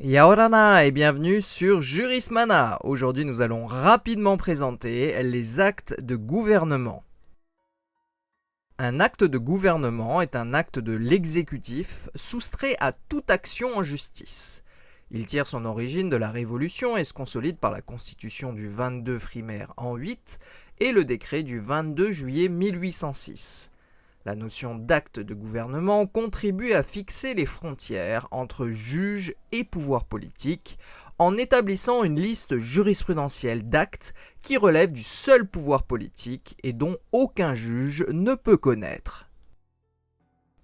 Yaorana et bienvenue sur Jurismana. Aujourd'hui, nous allons rapidement présenter les actes de gouvernement. Un acte de gouvernement est un acte de l'exécutif soustrait à toute action en justice. Il tire son origine de la Révolution et se consolide par la Constitution du 22 Frimaire en 8 et le décret du 22 juillet 1806. La notion d'acte de gouvernement contribue à fixer les frontières entre juges et pouvoir politique en établissant une liste jurisprudentielle d'actes qui relèvent du seul pouvoir politique et dont aucun juge ne peut connaître.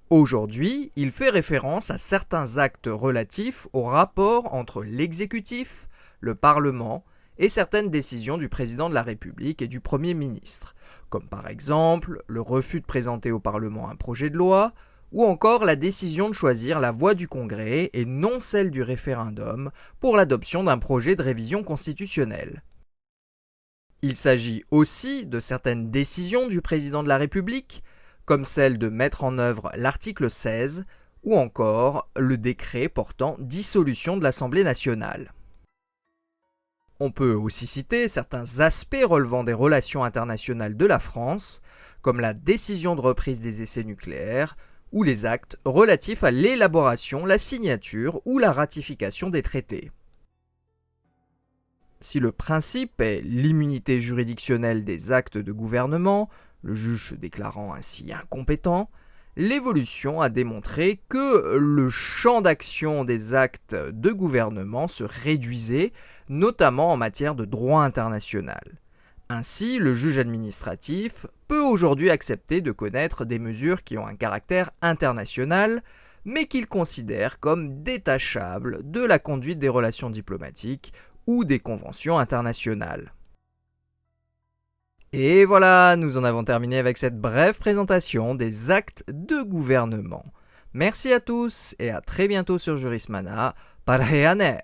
Aujourd'hui, il fait référence à certains actes relatifs au rapport entre l'exécutif, le Parlement et certaines décisions du président de la République et du Premier ministre, comme par exemple le refus de présenter au Parlement un projet de loi, ou encore la décision de choisir la voie du Congrès et non celle du référendum pour l'adoption d'un projet de révision constitutionnelle. Il s'agit aussi de certaines décisions du président de la République, comme celle de mettre en œuvre l'article 16, ou encore le décret portant dissolution de l'Assemblée nationale. On peut aussi citer certains aspects relevant des relations internationales de la France, comme la décision de reprise des essais nucléaires, ou les actes relatifs à l'élaboration, la signature ou la ratification des traités. Si le principe est l'immunité juridictionnelle des actes de gouvernement, le juge se déclarant ainsi incompétent, l'évolution a démontré que le champ d'action des actes de gouvernement se réduisait, notamment en matière de droit international. Ainsi, le juge administratif peut aujourd'hui accepter de connaître des mesures qui ont un caractère international, mais qu'il considère comme détachables de la conduite des relations diplomatiques ou des conventions internationales. Et voilà, nous en avons terminé avec cette brève présentation des actes de gouvernement. Merci à tous et à très bientôt sur Jurismana. Parhayane!